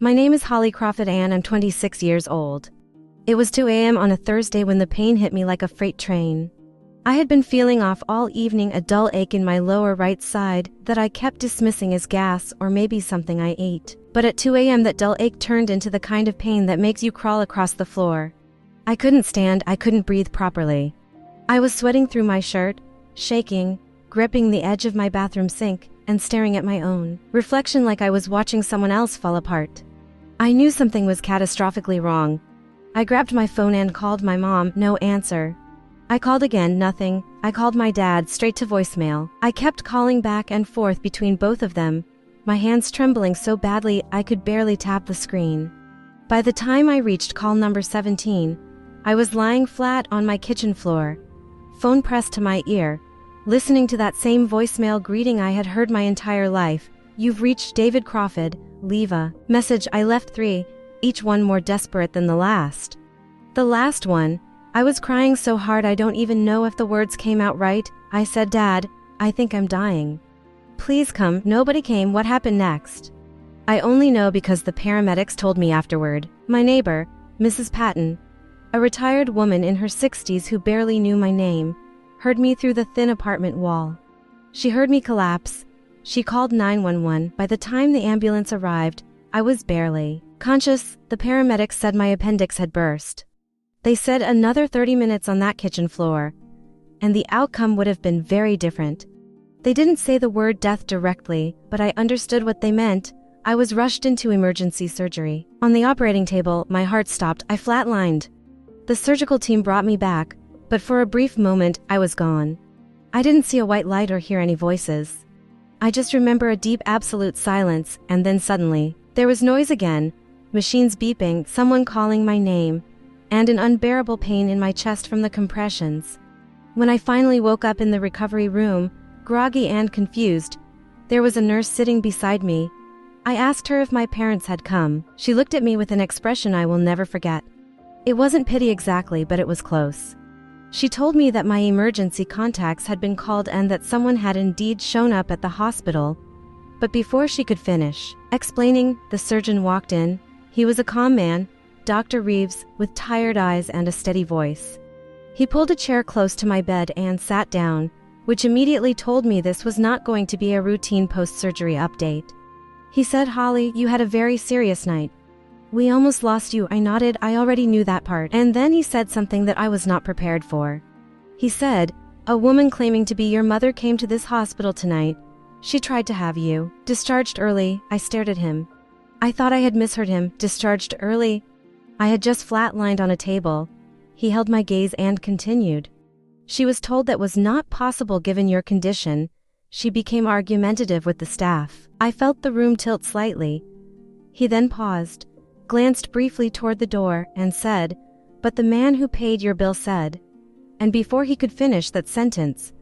My name is Holly Crawford and I'm 26 years old. It was 2 a.m. on a Thursday when the pain hit me like a freight train. I had been feeling off all evening, a dull ache in my lower right side that I kept dismissing as gas or maybe something I ate. But at 2 a.m. that dull ache turned into the kind of pain that makes you crawl across the floor. I couldn't stand, I couldn't breathe properly. I was sweating through my shirt, shaking, gripping the edge of my bathroom sink, and staring at my own reflection like I was watching someone else fall apart. I knew something was catastrophically wrong. I grabbed my phone and called my mom, no answer. I called again, nothing. I called my dad, straight to voicemail. I kept calling back and forth between both of them, my hands trembling so badly I could barely tap the screen. By the time I reached call number 17, I was lying flat on my kitchen floor, phone pressed to my ear, listening to that same voicemail greeting I had heard my entire life. You've reached David Crawford, leave a message. I left 3, each one more desperate than the last. The last one, I was crying so hard I don't even know if the words came out right. I said, Dad, I think I'm dying. Please come. Nobody came. What happened next? I only know because the paramedics told me afterward. My neighbor, Mrs. Patton, a retired woman in her 60s who barely knew my name, heard me through the thin apartment wall. She heard me collapse. She called 911. By the time the ambulance arrived, I was barely conscious. The paramedics said my appendix had burst. They said another 30 minutes on that kitchen floor, and the outcome would have been very different. They didn't say the word death directly, but I understood what they meant. I was rushed into emergency surgery. On the operating table, my heart stopped. I flatlined. The surgical team brought me back, but for a brief moment, I was gone. I didn't see a white light or hear any voices. I just remember a deep, absolute silence, and then suddenly, there was noise again, machines beeping, someone calling my name, and an unbearable pain in my chest from the compressions. When I finally woke up in the recovery room, groggy and confused, there was a nurse sitting beside me. I asked her if my parents had come. She looked at me with an expression I will never forget. It wasn't pity exactly, but it was close. She told me that my emergency contacts had been called and that someone had indeed shown up at the hospital. But before she could finish explaining, the surgeon walked in. He was a calm man, Dr. Reeves, with tired eyes and a steady voice. He pulled a chair close to my bed and sat down, which immediately told me this was not going to be a routine post-surgery update. He said, Holly, you had a very serious night. We almost lost you. I nodded. I already knew that part. And then he said something that I was not prepared for. He said, a woman claiming to be your mother came to this hospital tonight. She tried to have you discharged early. I stared at him. I thought I had misheard him. Discharged early? I had just flatlined on a table. He held my gaze and continued. She was told that was not possible given your condition. She became argumentative with the staff. I felt the room tilt slightly. He then paused, glanced briefly toward the door, and said, but the man who paid your bill said. And before he could finish that sentence,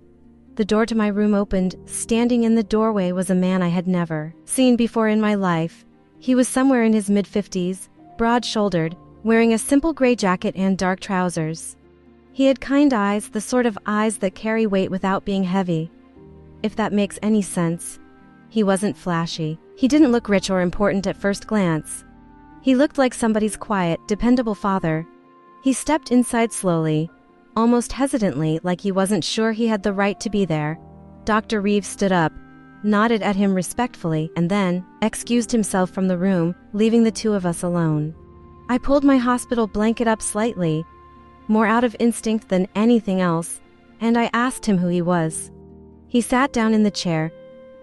the door to my room opened. Standing in the doorway was a man I had never seen before in my life. He was somewhere in his mid-50s, broad-shouldered, wearing a simple gray jacket and dark trousers. He had kind eyes, the sort of eyes that carry weight without being heavy. If that makes any sense. He wasn't flashy. He didn't look rich or important at first glance. He looked like somebody's quiet, dependable father. He stepped inside slowly, almost hesitantly, like he wasn't sure he had the right to be there. Dr. Reeves stood up, nodded at him respectfully, and then excused himself from the room, leaving the two of us alone. I pulled my hospital blanket up slightly, more out of instinct than anything else, and I asked him who he was. He sat down in the chair.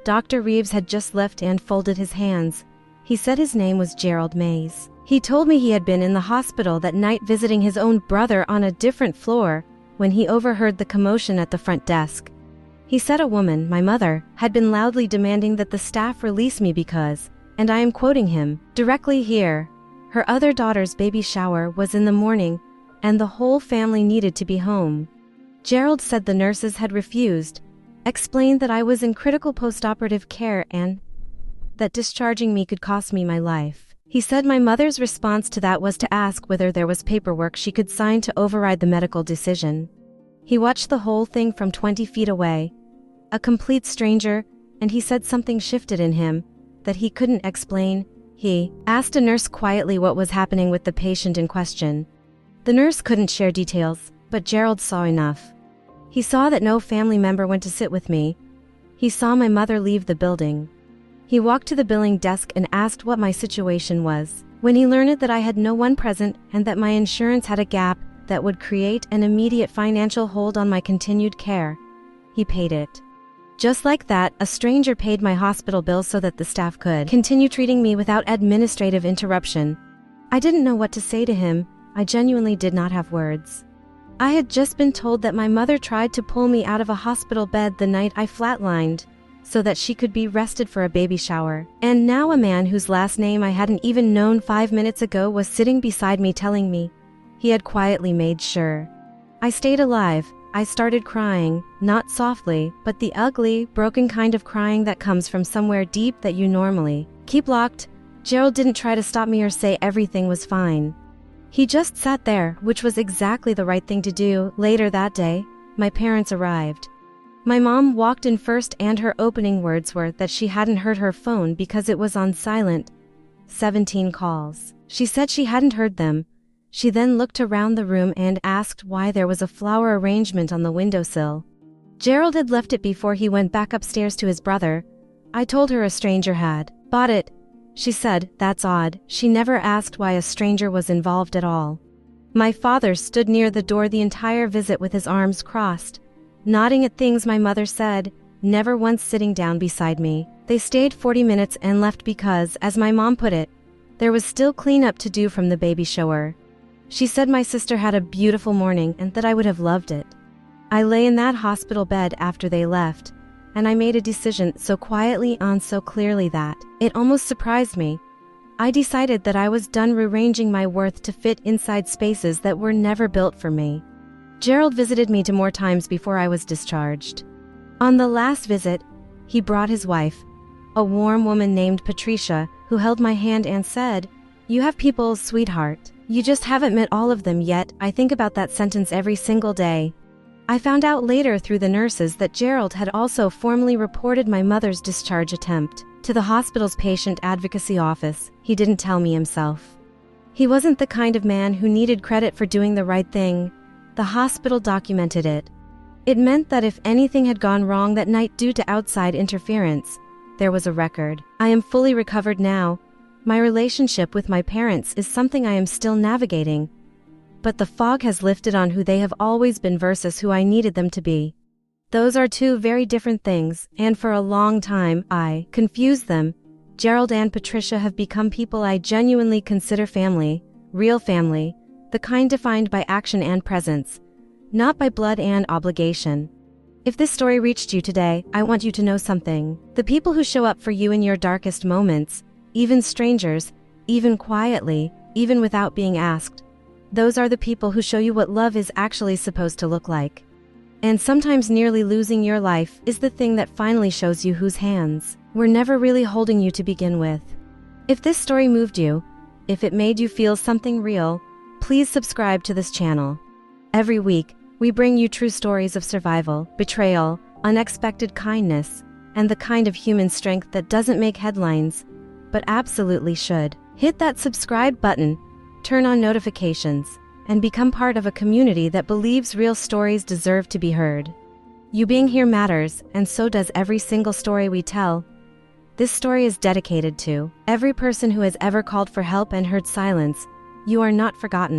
Dr. Reeves had just left and folded his hands. He said his name was Gerald Mays. He told me he had been in the hospital that night visiting his own brother on a different floor when he overheard the commotion at the front desk. He said a woman, my mother, had been loudly demanding that the staff release me because, and I am quoting him directly here, her other daughter's baby shower was in the morning, and the whole family needed to be home. Gerald said the nurses had refused, explained that I was in critical postoperative care and that discharging me could cost me my life. He said my mother's response to that was to ask whether there was paperwork she could sign to override the medical decision. He watched the whole thing from 20 feet away, a complete stranger, and he said something shifted in him that he couldn't explain. He asked a nurse quietly what was happening with the patient in question. The nurse couldn't share details, but Gerald saw enough. He saw that no family member went to sit with me. He saw my mother leave the building. He walked to the billing desk and asked what my situation was. When he learned that I had no one present and that my insurance had a gap that would create an immediate financial hold on my continued care, he paid it. Just like that, a stranger paid my hospital bill so that the staff could continue treating me without administrative interruption. I didn't know what to say to him. I genuinely did not have words. I had just been told that my mother tried to pull me out of a hospital bed the night I flatlined, so that she could be rested for a baby shower. And now a man whose last name I hadn't even known 5 minutes ago was sitting beside me telling me he had quietly made sure I stayed alive. I started crying, not softly, but the ugly, broken kind of crying that comes from somewhere deep that you normally keep locked. Gerald didn't try to stop me or say everything was fine. He just sat there, which was exactly the right thing to do. Later that day, my parents arrived. My mom walked in first and her opening words were that she hadn't heard her phone because it was on silent. 17 calls. She said she hadn't heard them. She then looked around the room and asked why there was a flower arrangement on the windowsill. Gerald had left it before he went back upstairs to his brother. I told her a stranger had bought it. She said, "That's odd." She never asked why a stranger was involved at all. My father stood near the door the entire visit with his arms crossed, nodding at things my mother said, never once sitting down beside me. They stayed 40 minutes and left because, as my mom put it, there was still cleanup to do from the baby shower. She said my sister had a beautiful morning and that I would have loved it. I lay in that hospital bed after they left, and I made a decision so quietly and so clearly that it almost surprised me. I decided that I was done rearranging my worth to fit inside spaces that were never built for me. Gerald visited me 2 more times before I was discharged. On the last visit, he brought his wife, a warm woman named Patricia, who held my hand and said, "You have people, sweetheart. You just haven't met all of them yet." I think about that sentence every single day. I found out later through the nurses that Gerald had also formally reported my mother's discharge attempt to the hospital's patient advocacy office. He didn't tell me himself. He wasn't the kind of man who needed credit for doing the right thing. The hospital documented it. It meant that if anything had gone wrong that night due to outside interference, there was a record. I am fully recovered now. My relationship with my parents is something I am still navigating, but the fog has lifted on who they have always been versus who I needed them to be. Those are 2 very different things, and for a long time, I confused them. Gerald and Patricia have become people I genuinely consider family, real family, the kind defined by action and presence, not by blood and obligation. If this story reached you today, I want you to know something. The people who show up for you in your darkest moments, even strangers, even quietly, even without being asked, those are the people who show you what love is actually supposed to look like. And sometimes nearly losing your life is the thing that finally shows you whose hands were never really holding you to begin with. If this story moved you, if it made you feel something real, please subscribe to this channel. Every week, we bring you true stories of survival, betrayal, unexpected kindness, and the kind of human strength that doesn't make headlines, but absolutely should. Hit that subscribe button, turn on notifications, and become part of a community that believes real stories deserve to be heard. You being here matters, and so does every single story we tell. This story is dedicated to every person who has ever called for help and heard silence. You are not forgotten.